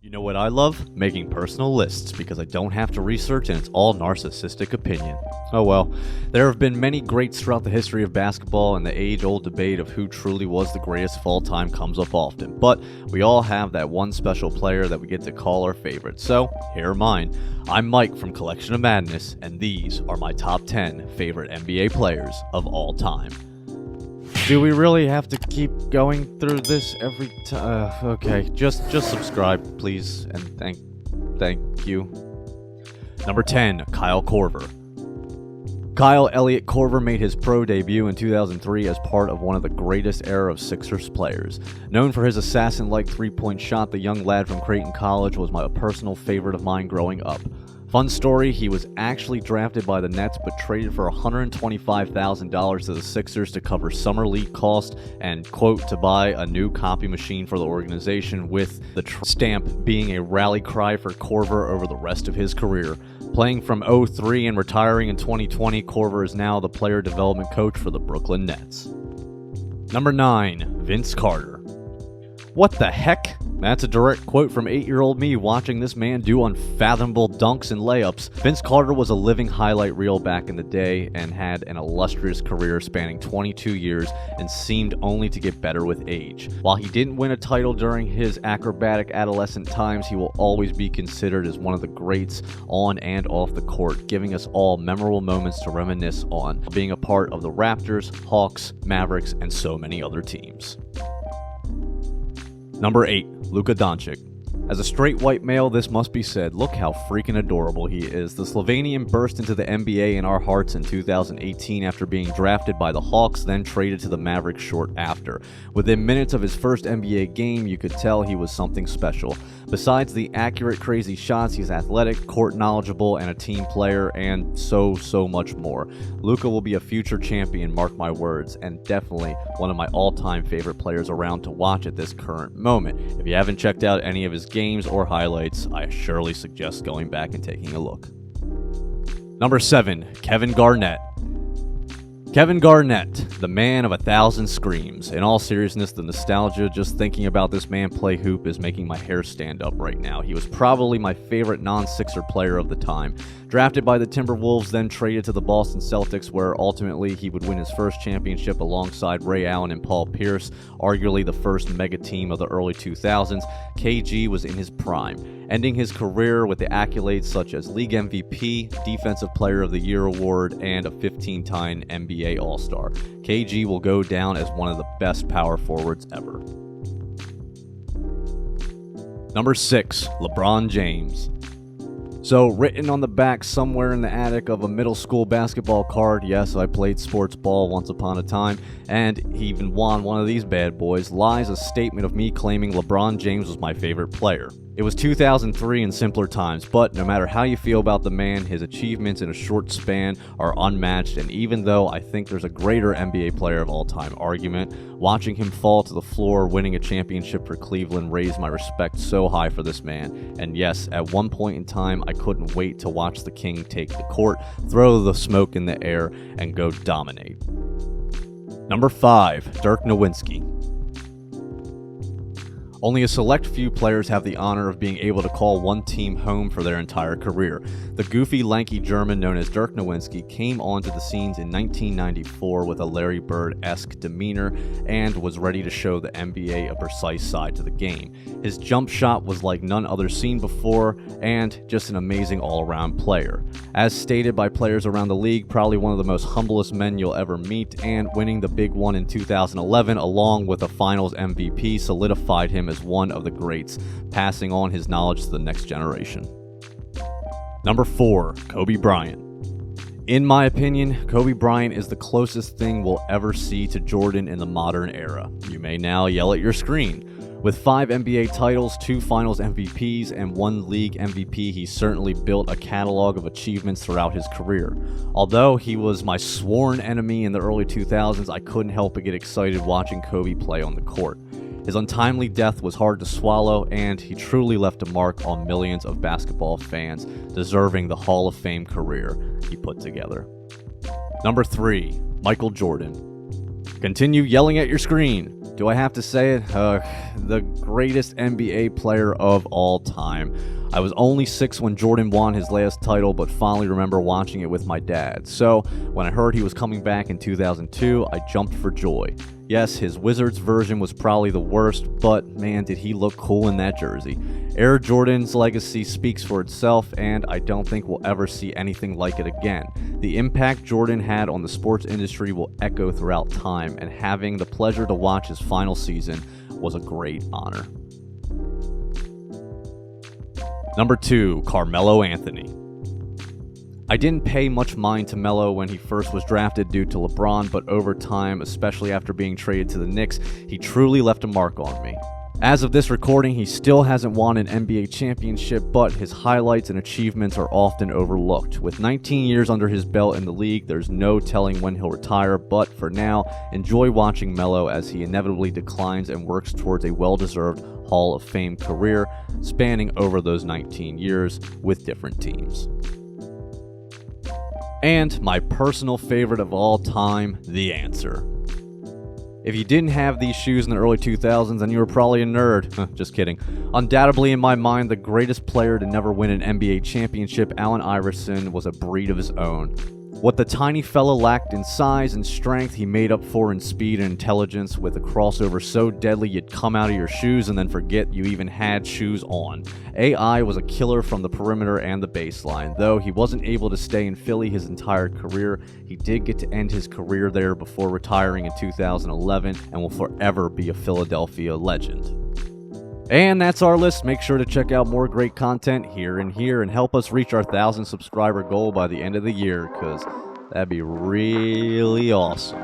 You know what I love? Making personal lists because I don't have to research and it's all narcissistic opinion. Oh well, there have been many greats throughout the history of basketball, and the age-old debate of who truly was the greatest of all time comes up often. But we all have that one special player that we get to call our favorite. So, here are mine. I'm Mike from Collection of Madness, and these are my top 10 favorite NBA players of all time. Do we really have to keep going through this every time? Okay, just subscribe, please, and thank you. Number 10, Kyle Korver. Kyle Elliott Korver made his pro debut in 2003 as part of one of the greatest era of Sixers players. Known for his assassin-like three-point shot, the young lad from Creighton College was a personal favorite of mine growing up. Fun story, he was actually drafted by the Nets but traded for $125,000 to the Sixers to cover summer league cost and, quote, to buy a new copy machine for the organization, with the stamp being a rally cry for Korver over the rest of his career. Playing from 2003 and retiring in 2020, Korver is now the player development coach for the Brooklyn Nets. Number 9, Vince Carter. What the heck? That's a direct quote from 8-year-old me watching this man do unfathomable dunks and layups. Vince Carter was a living highlight reel back in the day and had an illustrious career spanning 22 years and seemed only to get better with age. While he didn't win a title during his acrobatic adolescent times, he will always be considered as one of the greats on and off the court, giving us all memorable moments to reminisce on, being a part of the Raptors, Hawks, Mavericks, and so many other teams. Number 8, Luka Doncic. As a straight white male, this must be said, look how freaking adorable he is. The Slovenian burst into the NBA in our hearts in 2018 after being drafted by the Hawks, then traded to the Mavericks short after. Within minutes of his first NBA game, you could tell he was something special. Besides the accurate, crazy shots, he's athletic, court knowledgeable, and a team player, and so much more. Luka will be a future champion, mark my words, and definitely one of my all-time favorite players around to watch at this current moment. If you haven't checked out any of his games or highlights, I surely suggest going back and taking a look. Number 7, Kevin Garnett. Kevin Garnett, the man of 1,000 screams. In all seriousness, the nostalgia just thinking about this man play hoop is making my hair stand up right now. He was probably my favorite non-Sixer player of the time. Drafted by the Timberwolves, then traded to the Boston Celtics, where ultimately he would win his first championship alongside Ray Allen and Paul Pierce, arguably the first mega team of the early 2000s. KG was in his prime, ending his career with the accolades such as League MVP, Defensive Player of the Year award, and a 15-time NBA All-Star. KG will go down as one of the best power forwards ever. Number 6, LeBron James. So, written on the back somewhere in the attic of a middle school basketball card, yes, I played sports ball once upon a time, and he even won one of these bad boys, lies a statement of me claiming LeBron James was my favorite player. It was 2003 in simpler times, but no matter how you feel about the man, his achievements in a short span are unmatched, and even though I think there's a greater NBA player of all time argument, watching him fall to the floor winning a championship for Cleveland raised my respect so high for this man. And yes, at one point in time, I couldn't wait to watch the King take the court, throw the smoke in the air, and go dominate. Number 5, Dirk Nowitzki. Only a select few players have the honor of being able to call one team home for their entire career. The goofy, lanky German known as Dirk Nowitzki came onto the scenes in 1994 with a Larry Bird-esque demeanor and was ready to show the NBA a precise side to the game. His jump shot was like none other seen before, and just an amazing all-around player. As stated by players around the league, probably one of the most humblest men you'll ever meet, and winning the big one in 2011 along with a finals MVP solidified him as one of the greats, passing on his knowledge to the next generation. Number 4, Kobe Bryant. In my opinion, Kobe Bryant is the closest thing we'll ever see to Jordan in the modern era. You may now yell at your screen. With 5 NBA titles, 2 finals MVPs, and 1 league MVP, he certainly built a catalog of achievements throughout his career. Although he was my sworn enemy in the early 2000s, I couldn't help but get excited watching Kobe play on the court. His untimely death was hard to swallow, and he truly left a mark on millions of basketball fans, deserving the Hall of Fame career he put together. Number 3, Michael Jordan. Continue yelling at your screen. Do I have to say it? The greatest NBA player of all time. I was only 6 when Jordan won his last title, but fondly remember watching it with my dad. So, when I heard he was coming back in 2002, I jumped for joy. Yes, his Wizards version was probably the worst, but man, did he look cool in that jersey. Air Jordan's legacy speaks for itself, and I don't think we'll ever see anything like it again. The impact Jordan had on the sports industry will echo throughout time, and having the pleasure to watch his final season was a great honor. Number 2, Carmelo Anthony. I didn't pay much mind to Melo when he first was drafted due to LeBron, but over time, especially after being traded to the Knicks, he truly left a mark on me. As of this recording, he still hasn't won an NBA championship, but his highlights and achievements are often overlooked. With 19 years under his belt in the league, there's no telling when he'll retire, but for now, enjoy watching Melo as he inevitably declines and works towards a well-deserved Hall of Fame career, spanning over those 19 years with different teams. And my personal favorite of all time, The Answer. If you didn't have these shoes in the early 2000s, then you were probably a nerd. Just kidding. Undoubtedly, in my mind, the greatest player to never win an NBA championship, Allen Iverson, was a breed of his own. What the tiny fella lacked in size and strength, he made up for in speed and intelligence with a crossover so deadly you'd come out of your shoes and then forget you even had shoes on. AI was a killer from the perimeter and the baseline. Though he wasn't able to stay in Philly his entire career, he did get to end his career there before retiring in 2011 and will forever be a Philadelphia legend. And that's our list. Make sure to check out more great content here and help us reach our 1,000 subscriber goal by the end of the year, because that'd be really awesome.